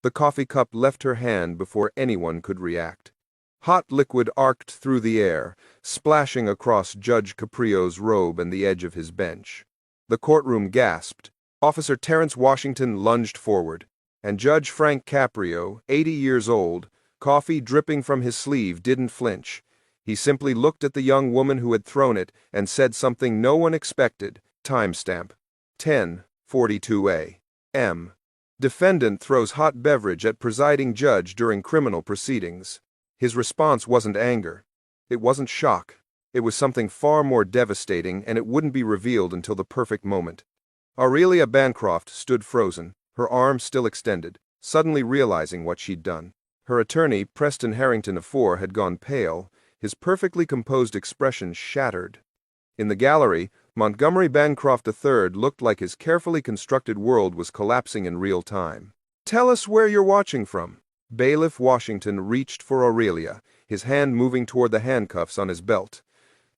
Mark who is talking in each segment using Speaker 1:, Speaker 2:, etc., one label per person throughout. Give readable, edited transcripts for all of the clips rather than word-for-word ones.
Speaker 1: The coffee cup left her hand before anyone could react. Hot liquid arced through the air, splashing across Judge Caprio's robe and the edge of his bench. The courtroom gasped. Officer Terrence Washington lunged forward, and Judge Frank Caprio, 80 years old, coffee dripping from his sleeve, didn't flinch. He simply looked at the young woman who had thrown it and said something no one expected. Timestamp 10:42 a.m. Defendant throws hot beverage at presiding judge during criminal proceedings. His response wasn't anger. It wasn't shock. It was something far more devastating, and it wouldn't be revealed until the perfect moment. Aurelia Bancroft stood frozen, her arm still extended, suddenly realizing what she'd done. Her attorney, Preston Harrington IV, had gone pale, his perfectly composed expression shattered. In the gallery, Montgomery Bancroft III looked like his carefully constructed world was collapsing in real time. "Tell us where you're watching from." Bailiff Washington reached for Aurelia, his hand moving toward the handcuffs on his belt.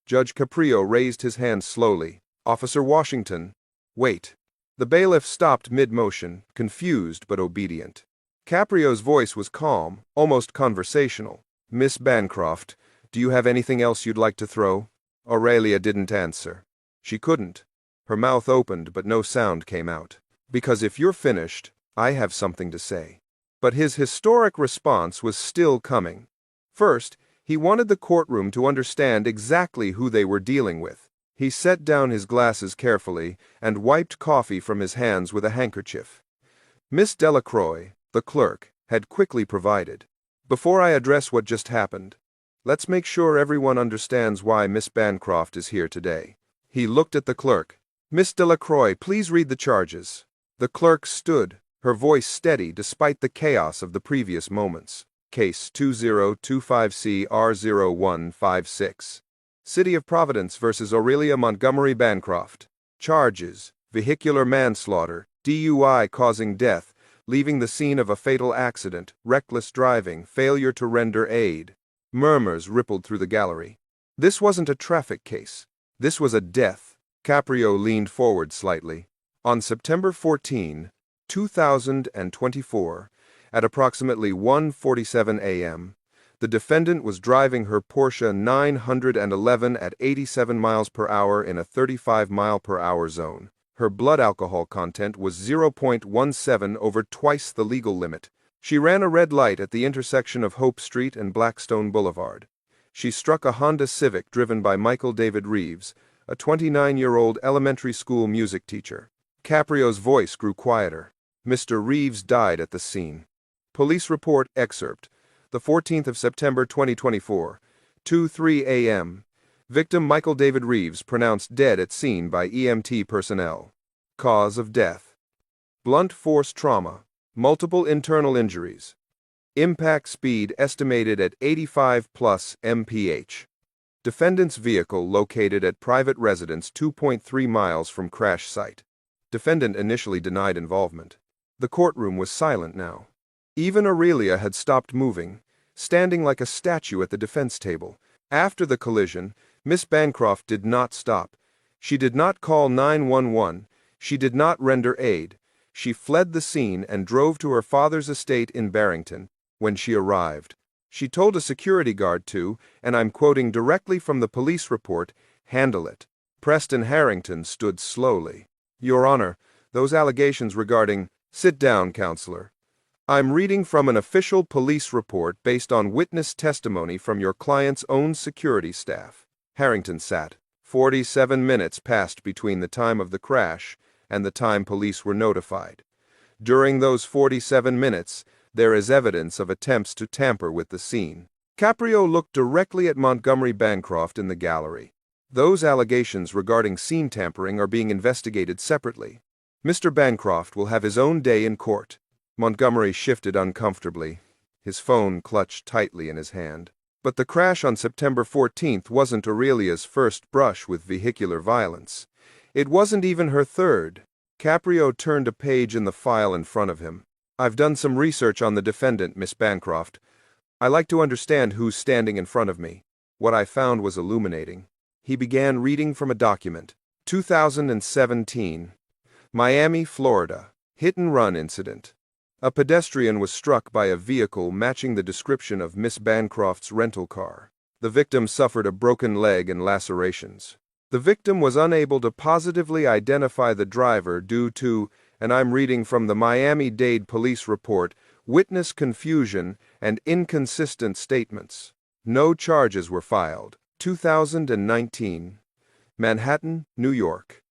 Speaker 1: Judge Caprio raised his hand slowly. "Officer Washington, wait." The bailiff stopped mid-motion, confused but obedient. Caprio's voice was calm, almost conversational. "Miss Bancroft, do you have anything else you'd like to throw?" Aurelia didn't answer. She couldn't. Her mouth opened, but no sound came out. "Because if you're finished, I have something to say." But his historic response was still coming. First, he wanted the courtroom to understand exactly who they were dealing with. He set down his glasses carefully and wiped coffee from his hands with a handkerchief. Miss Delacroix, the clerk, had quickly provided. "Before I address what just happened, let's make sure everyone understands why Miss Bancroft is here today." He looked at the clerk. "Miss Delacroix, please read the charges." The clerk stood, her voice steady despite the chaos of the previous moments. Case 2025CR0156. City of Providence versus Aurelia Montgomery Bancroft. Charges: vehicular manslaughter, DUI causing death, leaving the scene of a fatal accident, reckless driving, failure to render aid. Murmurs rippled through the gallery. This wasn't a traffic case. This was a death. Caprio leaned forward slightly. On September 14, 2024, at approximately 1:47 a.m., the defendant was driving her Porsche 911 at 87 miles per hour in a 35-mile-per-hour zone. Her blood alcohol content was 0.17, over twice the legal limit. She ran a red light at the intersection of Hope Street and Blackstone Boulevard. She struck a Honda Civic driven by Michael David Reeves, a 29-year-old elementary school music teacher. Caprio's voice grew quieter. "Mr. Reeves died at the scene." Police report excerpt. The 14th of September 2024, 2:03 a.m. Victim Michael David Reeves pronounced dead at scene by EMT personnel. Cause of death: blunt force trauma, multiple internal injuries. Impact speed estimated at 85 plus mph. Defendant's vehicle located at private residence 2.3 miles from crash site. Defendant initially denied involvement. The courtroom was silent now. Even Aurelia had stopped moving, standing like a statue at the defense table. After the collision, Miss Bancroft did not stop. She did not call 911. She did not render aid. She fled the scene and drove to her father's estate in Barrington. When she arrived, she told a security guard to, and I'm quoting directly from the police report, "handle it." Preston Harrington stood slowly. "Your Honor, those allegations regarding—" "Sit down, counselor. I'm reading from an official police report based on witness testimony from your client's own security staff." Harrington sat. 47 minutes passed between the time of the crash and the time police were notified. During those 47 minutes, there is evidence of attempts to tamper with the scene. Caprio looked directly at Montgomery Bancroft in the gallery. "Those allegations regarding scene tampering are being investigated separately. Mr. Bancroft will have his own day in court." Montgomery shifted uncomfortably, his phone clutched tightly in his hand. But the crash on September 14th wasn't Aurelia's first brush with vehicular violence. It wasn't even her third. Caprio turned a page in the file in front of him. "I've done some research on the defendant, Miss Bancroft. I like to understand who's standing in front of me." What I found was illuminating. He began reading from a document. 2017. Miami, Florida. Hit-and-run incident. A pedestrian was struck by a vehicle matching the description of Miss Bancroft's rental car. The victim suffered a broken leg and lacerations. The victim was unable to positively identify the driver due to, and I'm reading from the Miami-Dade police report, witness confusion and inconsistent statements. No charges were filed. 2019. Manhattan, New York.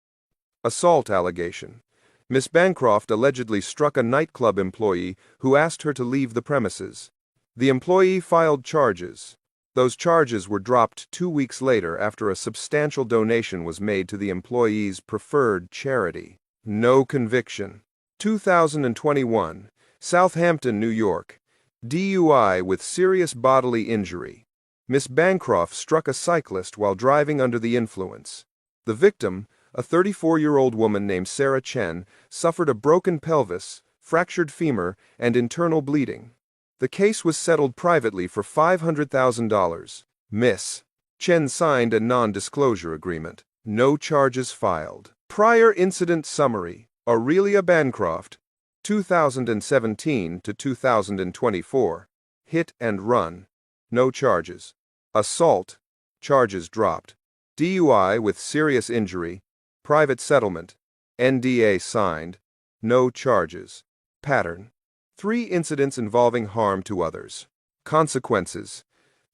Speaker 1: Assault allegation. Miss Bancroft allegedly struck a nightclub employee who asked her to leave the premises. The employee filed charges. Those charges were dropped 2 weeks later after a substantial donation was made to the employee's preferred charity. No conviction. 2021. Southampton, New York. DUI with serious bodily injury. Miss Bancroft struck a cyclist while driving under the influence. The victim, a 34-year-old woman named Sarah Chen, suffered a broken pelvis, fractured femur, and internal bleeding. The case was settled privately for $500,000. Miss Chen signed a non-disclosure agreement. No charges filed. Prior incident summary. Aurelia Bancroft, 2017 to 2024. Hit and run. No charges. Assault. Charges dropped. DUI with serious injury. Private settlement. NDA signed. No charges. Pattern. 3 incidents involving harm to others. Consequences.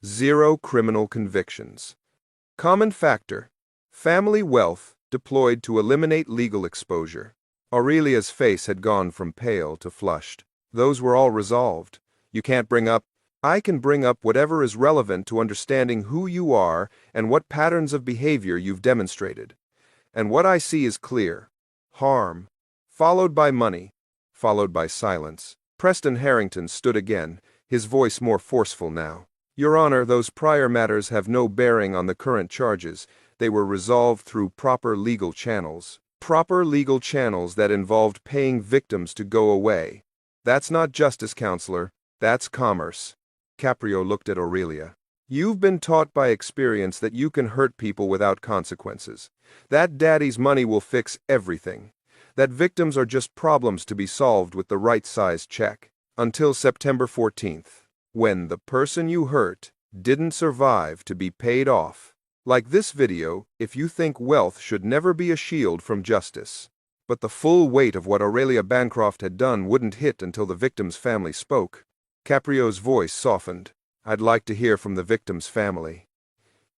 Speaker 1: 0 criminal convictions. Common factor. Family wealth deployed to eliminate legal exposure. Aurelia's face had gone from pale to flushed. Those were all resolved. You can't bring up. I can bring up whatever is relevant to understanding who you are and what patterns of behavior you've demonstrated. And what I see is clear. Harm, followed by money, followed by silence. Preston Harrington stood again, his voice more forceful now. Your Honor, those prior matters have no bearing on the current charges. They were resolved through proper legal channels. Proper legal channels that involved paying victims to go away. That's not justice, counselor. That's commerce. Caprio looked at Aurelia. You've been taught by experience that you can hurt people without consequences. That daddy's money will fix everything. That victims are just problems to be solved with the right-sized check. Until September 14th, when the person you hurt didn't survive to be paid off. Like this video, if you think wealth should never be a shield from justice. But the full weight of what Aurelia Bancroft had done wouldn't hit until the victim's family spoke. Caprio's voice softened. I'd like to hear from the victim's family.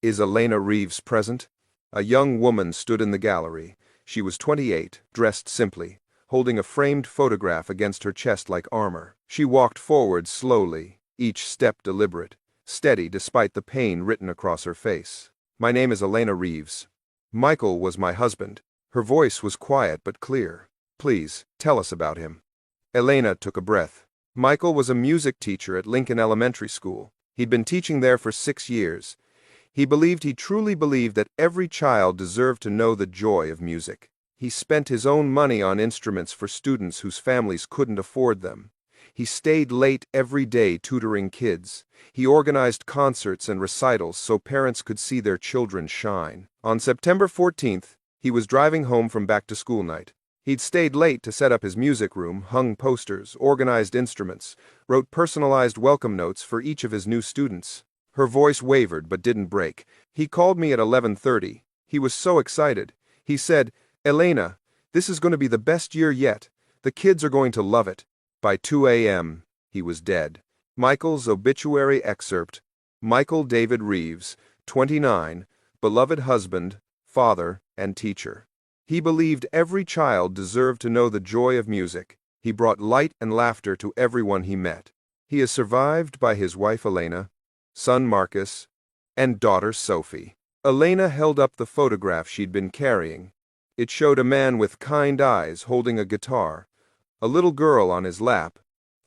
Speaker 1: Is Elena Reeves present? A young woman stood in the gallery. She was 28, dressed simply, holding a framed photograph against her chest like armor. She walked forward slowly, each step deliberate, steady despite the pain written across her face. My name is Elena Reeves. Michael was my husband. Her voice was quiet but clear. Please, tell us about him. Elena took a breath. Michael was a music teacher at Lincoln Elementary School. He'd been teaching there for 6 years. He truly believed that every child deserved to know the joy of music. He spent his own money on instruments for students whose families couldn't afford them. He stayed late every day tutoring kids. He organized concerts and recitals so parents could see their children shine. On September 14th, he was driving home from back-to-school night. He'd stayed late to set up his music room, hung posters, organized instruments, wrote personalized welcome notes for each of his new students. Her voice wavered but didn't break. He called me at 11:30. He was so excited. He said, Elena, this is going to be the best year yet. The kids are going to love it. By 2 a.m., he was dead. Michael's obituary excerpt. Michael David Reeves, 29, beloved husband, father, and teacher. He believed every child deserved to know the joy of music. He brought light and laughter to everyone he met. He is survived by his wife Elena, son Marcus, and daughter Sophie. Elena held up the photograph she'd been carrying. It showed a man with kind eyes holding a guitar, a little girl on his lap,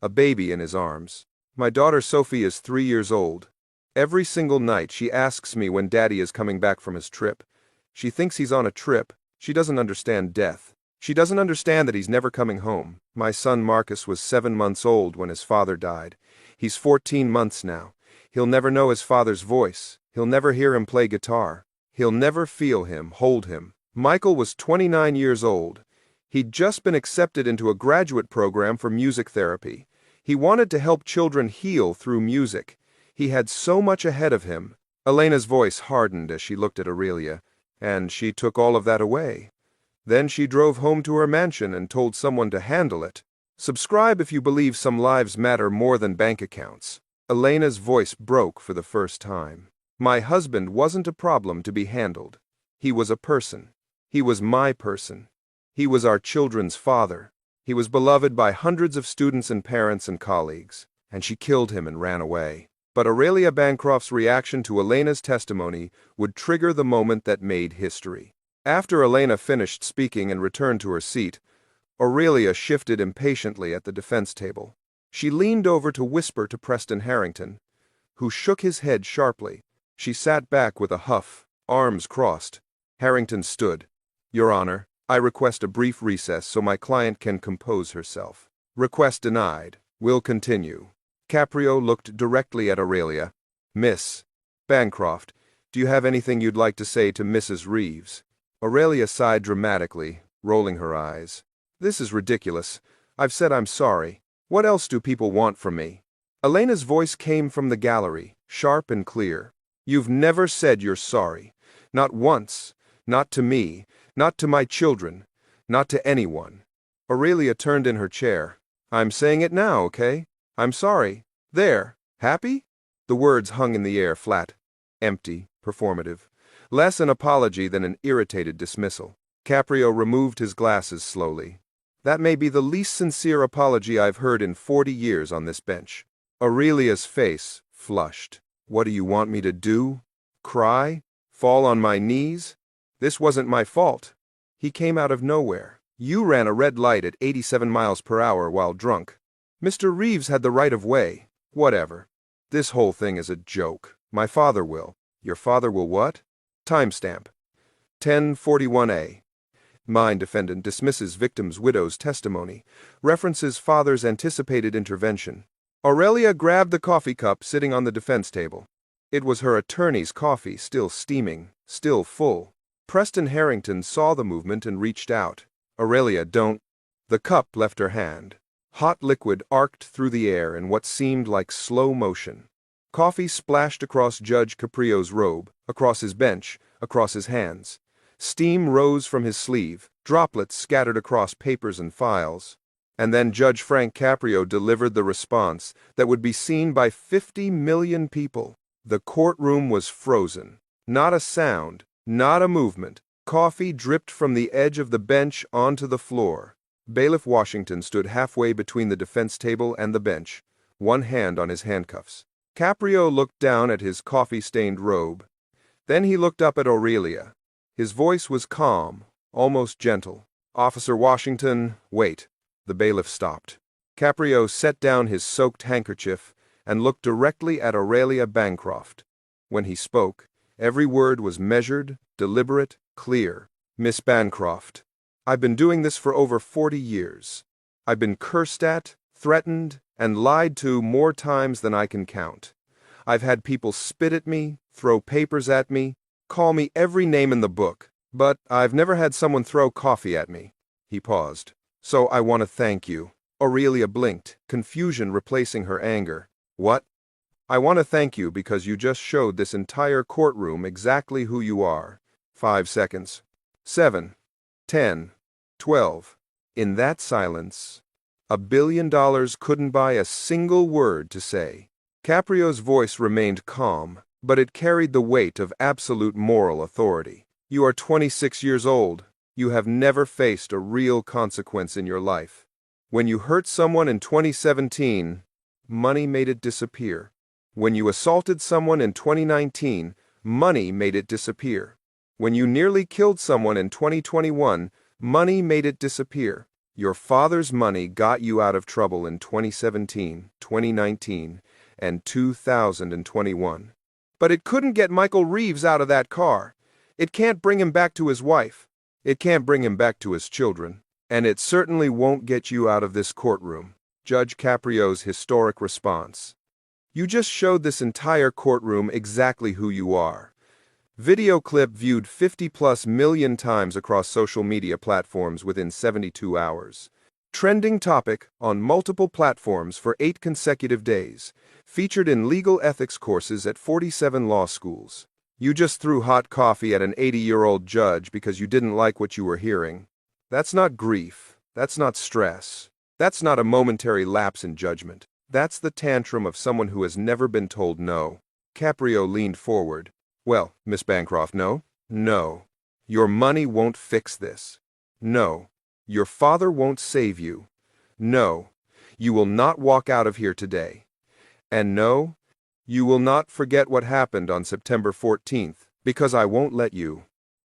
Speaker 1: a baby in his arms. My daughter Sophie is 3 years old. Every single night she asks me when Daddy is coming back from his trip. She thinks he's on a trip. She doesn't understand death. She doesn't understand that he's never coming home. My son Marcus was 7 months old when his father died. He's 14 months now. He'll never know his father's voice. He'll never hear him play guitar. He'll never feel him, hold him. Michael was 29 years old. He'd just been accepted into a graduate program for music therapy. He wanted to help children heal through music. He had so much ahead of him. Elena's voice hardened as she looked at Aurelia, and she took all of that away. Then she drove home to her mansion and told someone to handle it. Subscribe if you believe some lives matter more than bank accounts. Elena's voice broke for the first time. My husband wasn't a problem to be handled. He was a person. He was my person. He was our children's father. He was beloved by hundreds of students and parents and colleagues, and she killed him and ran away. But Aurelia Bancroft's reaction to Elena's testimony would trigger the moment that made history. After Elena finished speaking and returned to her seat, Aurelia shifted impatiently at the defense table. She leaned over to whisper to Preston Harrington, who shook his head sharply. She sat back with a huff, arms crossed. Harrington stood. "Your Honor, I request a brief recess so my client can compose herself." Request denied. Will continue. Caprio looked directly at Aurelia. "Miss Bancroft, do you have anything you'd like to say to Mrs. Reeves?" Aurelia sighed dramatically, rolling her eyes. "This is ridiculous. I've said I'm sorry. What else do people want from me?" Elena's voice came from the gallery, sharp and clear. "You've never said you're sorry. Not once. Not to me. Not to my children. Not to anyone." Aurelia turned in her chair. "I'm saying it now, okay? I'm sorry. There. Happy?" The words hung in the air flat, empty, performative. Less an apology than an irritated dismissal. Caprio removed his glasses slowly. "That may be the least sincere apology I've heard in 40 years on this bench." Aurelia's face flushed. "What do you want me to do? Cry? Fall on my knees? This wasn't my fault. He came out of nowhere. You ran a red light at 87 miles per hour while drunk. Mr. Reeves had the right of way. Whatever. This whole thing is a joke. My father will." "Your father will what?" Timestamp. 1041A. Mine defendant dismisses victim's widow's testimony. References father's anticipated intervention. Aurelia grabbed the coffee cup sitting on the defense table. It was her attorney's coffee, still steaming, still full. Preston Harrington saw the movement and reached out. "Aurelia, don't." The cup left her hand. Hot liquid arced through the air in what seemed like slow motion. Coffee splashed across Judge Caprio's robe, across his bench, across his hands. Steam rose from his sleeve, droplets scattered across papers and files. And then Judge Frank Caprio delivered the response that would be seen by 50 million people. The courtroom was frozen. Not a sound, not a movement. Coffee dripped from the edge of the bench onto the floor. Bailiff Washington stood halfway between the defense table and the bench, one hand on his handcuffs. Caprio looked down at his coffee-stained robe. Then he looked up at Aurelia. His voice was calm, almost gentle. "Officer Washington, wait." The bailiff stopped. Caprio set down his soaked handkerchief and looked directly at Aurelia Bancroft. When he spoke, every word was measured, deliberate, clear. "Miss Bancroft, I've been doing this for over 40 years. I've been cursed at, threatened, and lied to more times than I can count. I've had people spit at me, throw papers at me, call me every name in the book, but I've never had someone throw coffee at me." He paused. "So I want to thank you." Aurelia blinked, confusion replacing her anger. "What?" "I want to thank you because you just showed this entire courtroom exactly who you are." 5 seconds. 7. 10. 12. In that silence, $1 billion couldn't buy a single word to say. Caprio's voice remained calm, but it carried the weight of absolute moral authority. "You are 26 years old. You have never faced a real consequence in your life. When you hurt someone in 2017, money made it disappear. When you assaulted someone in 2019, money made it disappear. When you nearly killed someone in 2021, money made it disappear. Your father's money got you out of trouble in 2017, 2019, and 2021. But it couldn't get Michael Reeves out of that car. It can't bring him back to his wife. It can't bring him back to his children. And it certainly won't get you out of this courtroom." Judge Caprio's historic response. "You just showed this entire courtroom exactly who you are. Video clip viewed 50+ million times across social media platforms within 72 hours. Trending topic on multiple platforms for 8 consecutive days. Featured in legal ethics courses at 47 law schools. You just threw hot coffee at an 80-year-old judge because you didn't like what you were hearing. That's not grief. That's not stress. That's not a momentary lapse in judgment. That's the tantrum of someone who has never been told no. Caprio leaned forward. Well, Miss Bancroft, no? No. Your money won't fix this. No. Your father won't save you. No. You will not walk out of here today. And no, you will not forget what happened on September 14th, because I won't let you.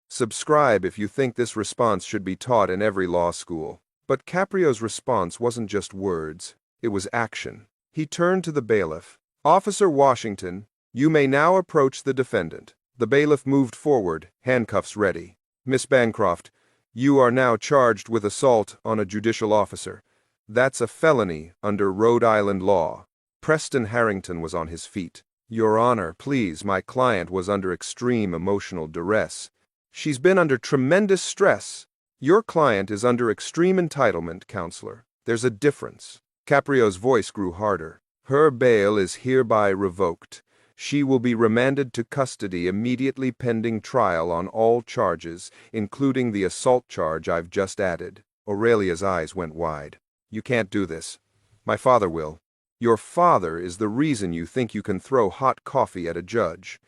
Speaker 1: Subscribe if you think this response should be taught in every law school. But Caprio's response wasn't just words, it was action. He turned to the bailiff. Officer Washington, you may now approach the defendant. The bailiff moved forward, handcuffs ready. Miss Bancroft, you are now charged with assault on a judicial officer. That's a felony under Rhode Island law. Preston Harrington was on his feet. Your Honor, please, my client was under extreme emotional duress. She's been under tremendous stress. Your client is under extreme entitlement, counselor. There's a difference. Caprio's voice grew harder. Her bail is hereby revoked. She will be remanded to custody immediately pending trial on all charges, including the assault charge I've just added. Aurelia's eyes went wide. You can't do this. My father will. Your father is the reason you think you can throw hot coffee at a judge.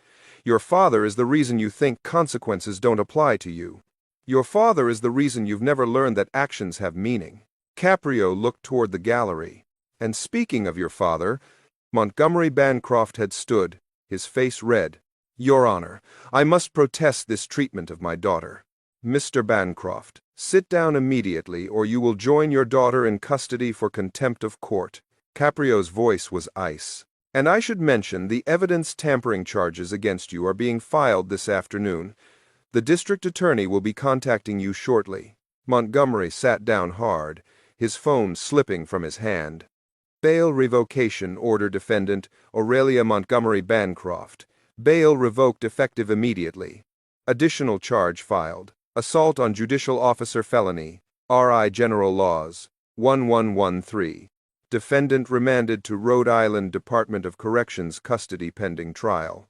Speaker 1: Your father is the reason you think consequences don't apply to you. Your father is the reason you've never learned that actions have meaning. Caprio looked toward the gallery. And speaking of your father, Montgomery Bancroft had stood, his face red. Your Honor, I must protest this treatment of my daughter. Mr. Bancroft, sit down immediately or you will join your daughter in custody for contempt of court. Caprio's voice was ice. And I should mention the evidence tampering charges against you are being filed this afternoon. The district attorney will be contacting you shortly. Montgomery sat down hard, his phone slipping from his hand. Bail revocation order defendant Aurelia Montgomery Bancroft. Bail revoked effective immediately. Additional charge filed. Assault on judicial officer felony. R.I. General Laws. 1113. Defendant remanded to Rhode Island Department of Corrections custody pending trial.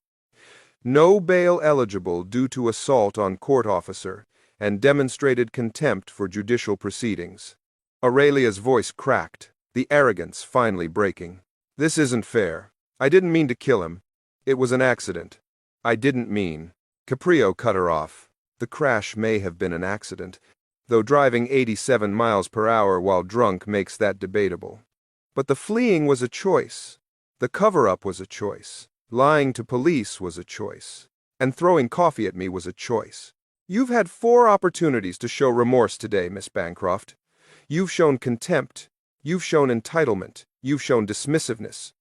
Speaker 1: No bail eligible due to assault on court officer and demonstrated contempt for judicial proceedings. Aurelia's voice cracked, the arrogance finally breaking. This isn't fair. I didn't mean to kill him. It was an accident. I didn't mean. Caprio cut her off. The crash may have been an accident, though driving 87 miles per hour while drunk makes that debatable. But the fleeing was a choice. The cover-up was a choice. Lying to police was a choice. And throwing coffee at me was a choice. You've had 4 opportunities to show remorse today, Miss Bancroft. You've shown contempt. You've shown entitlement. You've shown dismissiveness.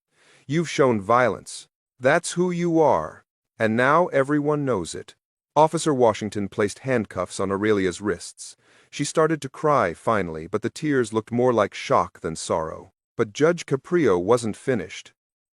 Speaker 1: You've shown violence. That's who you are. And now everyone knows it. Officer Washington placed handcuffs on Aurelia's wrists. She started to cry finally, but the tears looked more like shock than sorrow. But Judge Caprio wasn't finished.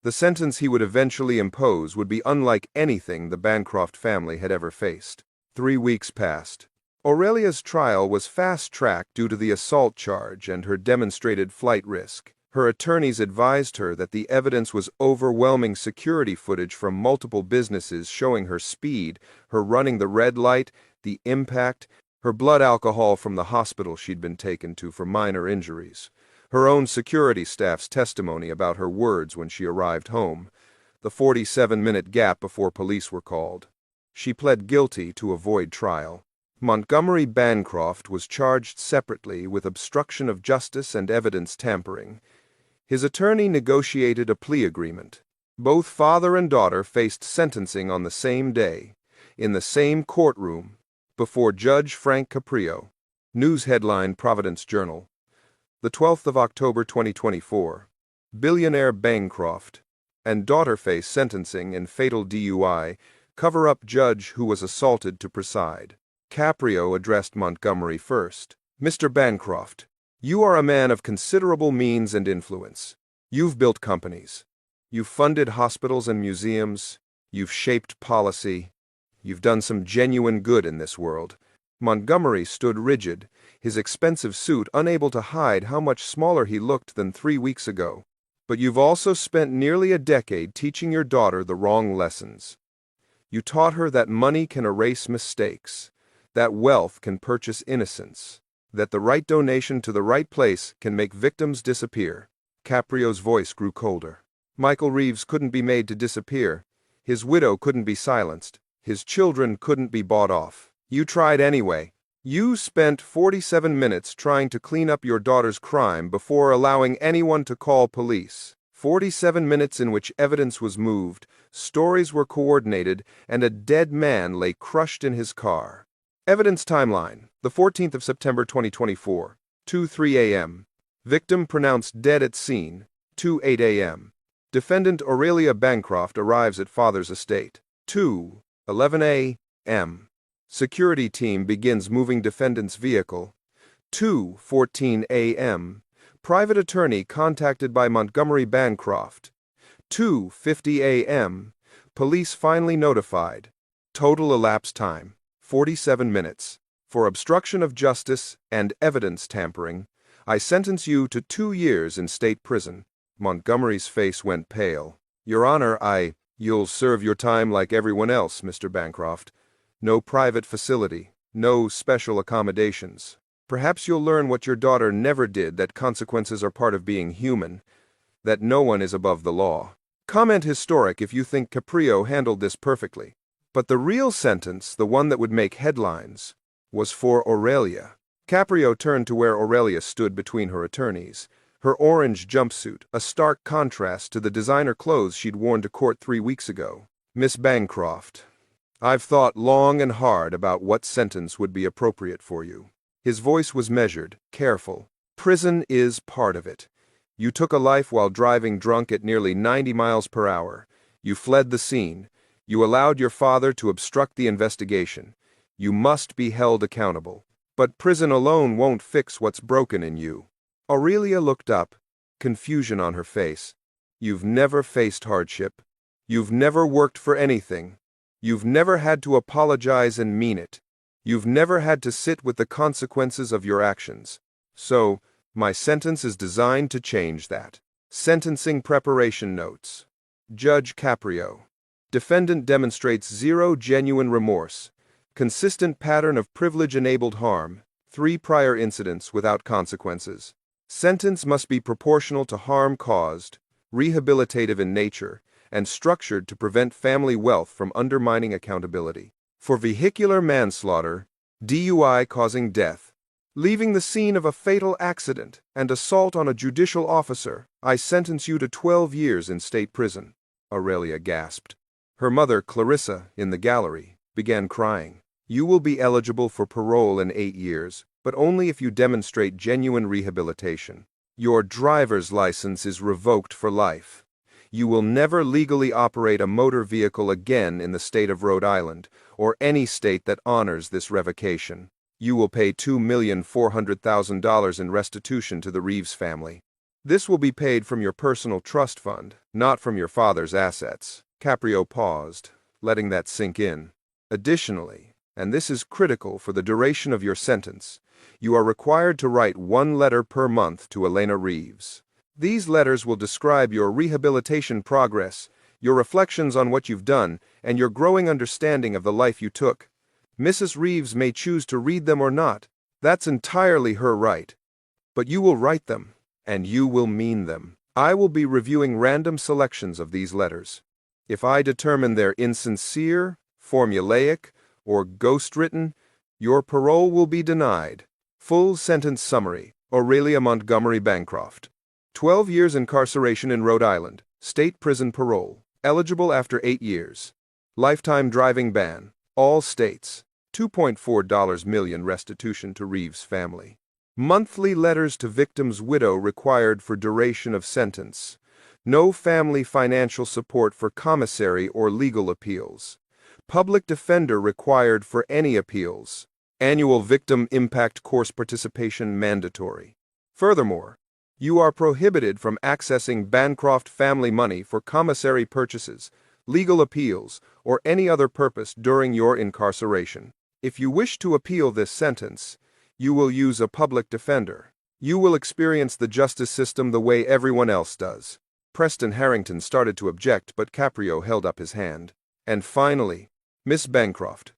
Speaker 1: The sentence he would eventually impose would be unlike anything the Bancroft family had ever faced. 3 weeks passed. Aurelia's trial was fast-tracked due to the assault charge and her demonstrated flight risk. Her attorneys advised her that the evidence was overwhelming security footage from multiple businesses showing her speed, her running the red light, the impact, her blood alcohol from the hospital she'd been taken to for minor injuries. Her own security staff's testimony about her words when she arrived home, the 47-minute gap before police were called. She pled guilty to avoid trial. Montgomery Bancroft was charged separately with obstruction of justice and evidence tampering. His attorney negotiated a plea agreement. Both father and daughter faced sentencing on the same day, in the same courtroom, before Judge Frank Caprio. News headline Providence Journal. The 12th of October 2024. Billionaire Bancroft and daughter face sentencing in fatal DUI, cover-up judge who was assaulted to preside. Caprio addressed Montgomery first. Mr. Bancroft, you are a man of considerable means and influence. You've built companies. You've funded hospitals and museums. You've shaped policy. You've done some genuine good in this world." Montgomery stood rigid, his expensive suit unable to hide how much smaller he looked than 3 weeks ago. "But you've also spent nearly a decade teaching your daughter the wrong lessons. You taught her that money can erase mistakes, that wealth can purchase innocence, that the right donation to the right place can make victims disappear." Caprio's voice grew colder. Michael Reeves couldn't be made to disappear. His widow couldn't be silenced. His children couldn't be bought off. You tried anyway. You spent 47 minutes trying to clean up your daughter's crime before allowing anyone to call police. 47 minutes in which evidence was moved, stories were coordinated, and a dead man lay crushed in his car. Evidence timeline: the 14th of September 2024, 2:03 a.m. Victim pronounced dead at scene, 2:08 a.m. Defendant Aurelia Bancroft arrives at father's estate, 2:11 a.m. Security team begins moving defendant's vehicle, 2:14 a.m. Private attorney contacted by Montgomery Bancroft, 2:50 a.m. Police finally notified. Total elapsed time: 47 minutes. For obstruction of justice and evidence tampering, I sentence you to 2 years in state prison. Montgomery's face went pale. Your Honor, You'll serve your time like everyone else, Mr. Bancroft. No private facility, no special accommodations. Perhaps you'll learn what your daughter never did, that consequences are part of being human, that no one is above the law. Comment historic if you think Caprio handled this perfectly. But the real sentence, the one that would make headlines, was for Aurelia. Caprio turned to where Aurelia stood between her attorneys. Her orange jumpsuit, a stark contrast to the designer clothes she'd worn to court 3 weeks ago. "Miss Bancroft, I've thought long and hard about what sentence would be appropriate for you." His voice was measured, careful. "Prison is part of it. You took a life while driving drunk at nearly 90 miles per hour. You fled the scene. You allowed your father to obstruct the investigation. You must be held accountable. But prison alone won't fix what's broken in you." Aurelia looked up, confusion on her face. "You've never faced hardship. You've never worked for anything. You've never had to apologize and mean it. You've never had to sit with the consequences of your actions. So, my sentence is designed to change that." Sentencing preparation notes. Judge Caprio. Defendant demonstrates zero genuine remorse. Consistent pattern of privilege-enabled harm. 3 prior incidents without consequences. Sentence must be proportional to harm caused, rehabilitative in nature, and structured to prevent family wealth from undermining accountability. For vehicular manslaughter, DUI causing death, leaving the scene of a fatal accident, and assault on a judicial officer, I sentence you to 12 years in state prison." Aurelia gasped. Her mother, Clarissa, in the gallery, began crying. "You will be eligible for parole in 8 years, but only if you demonstrate genuine rehabilitation. Your driver's license is revoked for life. You will never legally operate a motor vehicle again in the state of Rhode Island, or any state that honors this revocation. You will pay $2,400,000 in restitution to the Reeves family. This will be paid from your personal trust fund, not from your father's assets." Caprio paused, letting that sink in. "Additionally, and this is critical for the duration of your sentence, you are required to write 1 letter per month to Elena Reeves. These letters will describe your rehabilitation progress, your reflections on what you've done, and your growing understanding of the life you took. Mrs. Reeves may choose to read them or not. That's entirely her right. But you will write them, and you will mean them. I will be reviewing random selections of these letters. If I determine they're insincere, formulaic, or ghost-written, your parole will be denied." Full sentence summary. Aurelia Montgomery Bancroft. 12 years incarceration in Rhode Island. State prison parole. Eligible after 8 years. Lifetime driving ban. All states. $2.4 million restitution to Reeves family. Monthly letters to victim's widow required for duration of sentence. No family financial support for commissary or legal appeals. Public defender required for any appeals. Annual victim impact course participation mandatory. Furthermore, you are prohibited from accessing Bancroft family money for commissary purchases, legal appeals, or any other purpose during your incarceration. If you wish to appeal this sentence, you will use a public defender. You will experience the justice system the way everyone else does. Preston Harrington started to object, but Caprio held up his hand. And finally, Miss Bancroft,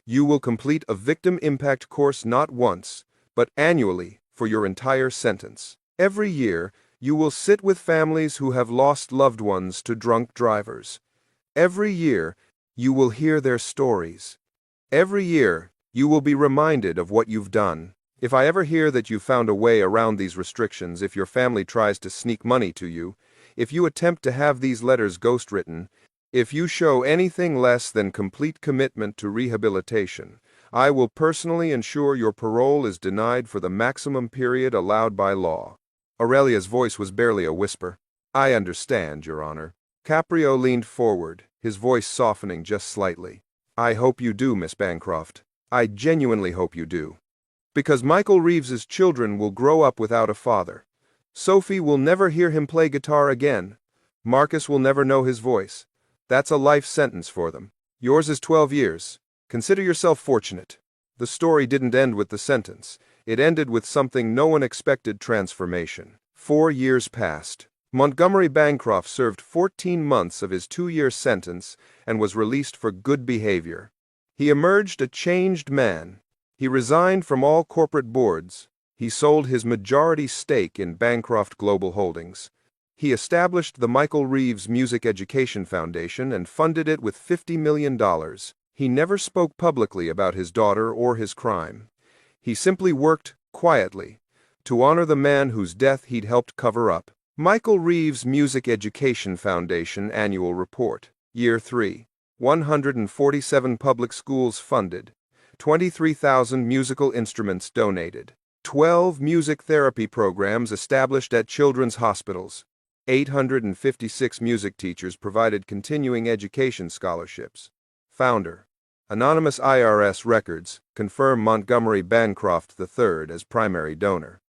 Speaker 1: you will complete a victim impact course not once, but annually for your entire sentence. Every year, you will sit with families who have lost loved ones to drunk drivers. Every year, you will hear their stories. Every year, you will be reminded of what you've done. If I ever hear that you found a way around these restrictions, if your family tries to sneak money to you, if you attempt to have these letters ghostwritten, if you show anything less than complete commitment to rehabilitation, I will personally ensure your parole is denied for the maximum period allowed by law. Aurelia's voice was barely a whisper. I understand, Your Honor. Caprio leaned forward, his voice softening just slightly. I hope you do, Miss Bancroft. I genuinely hope you do. Because Michael Reeves's children will grow up without a father. Sophie will never hear him play guitar again. Marcus will never know his voice. That's a life sentence for them. Yours is 12 years. Consider yourself fortunate. The story didn't end with the sentence. It ended with something no one expected: transformation. 4 years passed. Montgomery Bancroft served 14 months of his 2-year sentence and was released for good behavior. He emerged a changed man. He resigned from all corporate boards. He sold his majority stake in Bancroft Global Holdings. He established the Michael Reeves Music Education Foundation and funded it with $50 million. He never spoke publicly about his daughter or his crime. He simply worked quietly to honor the man whose death he'd helped cover up. Michael Reeves Music Education Foundation Annual Report. Year 3. 147 public schools funded. 23,000 musical instruments donated. 12 music therapy programs established at children's hospitals. 856 music teachers provided continuing education scholarships. Founder. Anonymous IRS records confirm Montgomery Bancroft III as primary donor.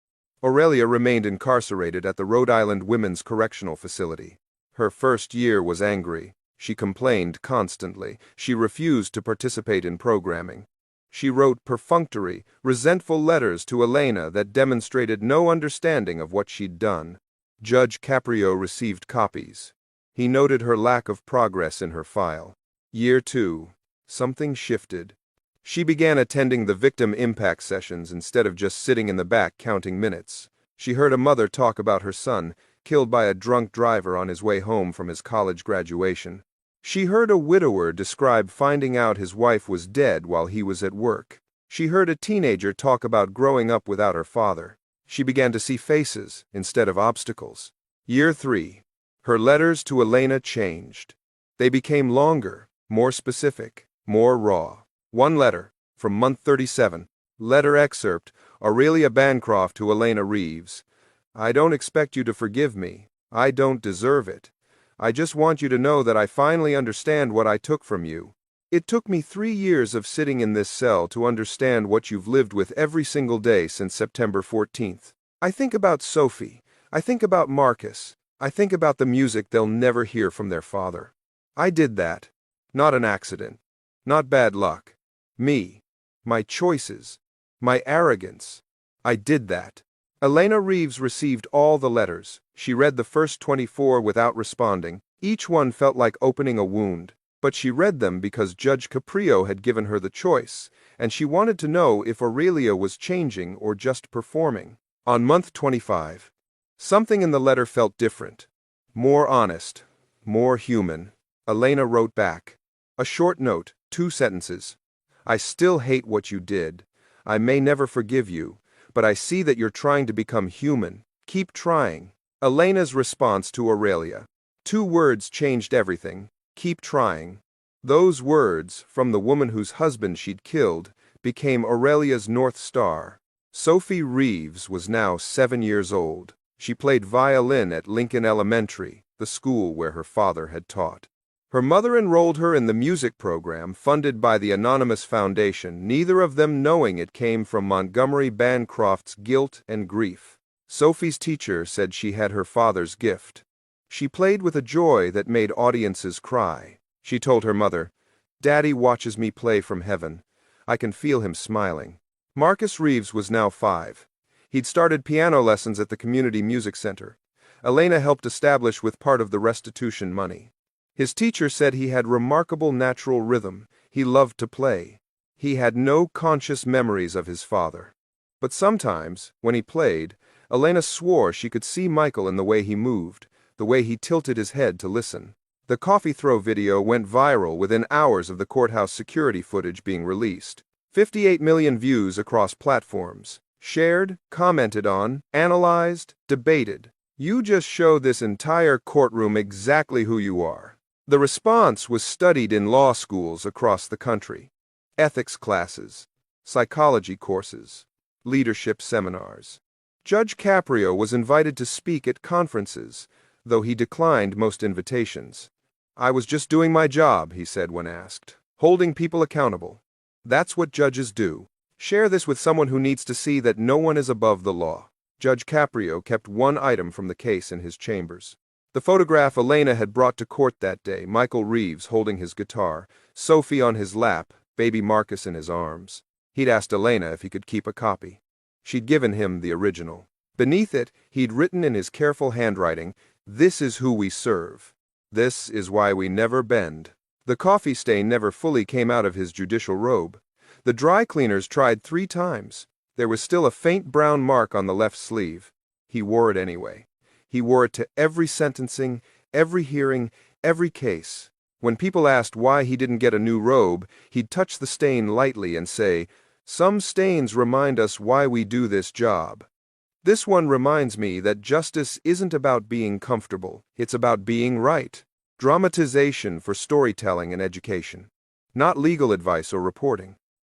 Speaker 1: Aurelia remained incarcerated at the Rhode Island Women's Correctional Facility. Her first year was angry. She complained constantly. She refused to participate in programming. She wrote perfunctory, resentful letters to Elena that demonstrated no understanding of what she'd done. Judge Caprio received copies. He noted her lack of progress in her file. Year 2. Something shifted. She began attending the victim impact sessions instead of just sitting in the back counting minutes. She heard a mother talk about her son, killed by a drunk driver on his way home from his college graduation. She heard a widower describe finding out his wife was dead while he was at work. She heard a teenager talk about growing up without her father. She began to see faces instead of obstacles. Year 3. Her letters to Elena changed. They became longer, more specific, more raw. One letter, from month 37. Letter excerpt, Aurelia Bancroft to Elena Reeves. I don't expect you to forgive me. I don't deserve it. I just want you to know that I finally understand what I took from you. It took me 3 years of sitting in this cell to understand what you've lived with every single day since September 14th. I think about Sophie. I think about Marcus. I think about the music they'll never hear from their father. I did that. Not an accident. Not bad luck. Me. My choices. My arrogance. I did that. Elena Reeves received all the letters. She read the first 24 without responding. Each one felt like opening a wound. But she read them because Judge Caprio had given her the choice, and she wanted to know if Aurelia was changing or just performing. On month 25, something in the letter felt different. More honest. More human. Elena wrote back. A short note, 2 sentences. I still hate what you did. I may never forgive you, but I see that you're trying to become human. Keep trying. Elena's response to Aurelia. 2 words changed everything. Keep trying. Those words, from the woman whose husband she'd killed, became Aurelia's North Star. Sophie Reeves was now 7 years old. She played violin at Lincoln Elementary, the school where her father had taught. Her mother enrolled her in the music program funded by the Anonymous Foundation, neither of them knowing it came from Montgomery Bancroft's guilt and grief. Sophie's teacher said she had her father's gift. She played with a joy that made audiences cry. She told her mother, "Daddy watches me play from heaven. I can feel him smiling." Marcus Reeves was now 5. He'd started piano lessons at the community music center. Elena helped establish with part of the restitution money. His teacher said he had remarkable natural rhythm. He loved to play. He had no conscious memories of his father. But sometimes, when he played, Elena swore she could see Michael in the way he moved, the way he tilted his head to listen. The coffee throw video went viral within hours of the courthouse security footage being released. 58 million views across platforms. Shared, commented on, analyzed, debated. "You just show this entire courtroom exactly who you are." The response was studied in law schools across the country. Ethics classes, psychology courses, leadership seminars. Judge Caprio was invited to speak at conferences, though he declined most invitations. "I was just doing my job," he said when asked. "Holding people accountable. That's what judges do. Share this with someone who needs to see that no one is above the law." Judge Caprio kept one item from the case in his chambers. The photograph Elena had brought to court that day, Michael Reeves holding his guitar, Sophie on his lap, baby Marcus in his arms. He'd asked Elena if he could keep a copy. She'd given him the original. Beneath it, he'd written in his careful handwriting, "This is who we serve. This is why we never bend." The coffee stain never fully came out of his judicial robe. The dry cleaners tried 3 times. There was still a faint brown mark on the left sleeve. He wore it anyway. He wore it to every sentencing, every hearing, every case. When people asked why he didn't get a new robe, he'd touch the stain lightly and say, "Some stains remind us why we do this job. This one reminds me that justice isn't about being comfortable, it's about being right." Dramatization for storytelling and education. Not legal advice or reporting.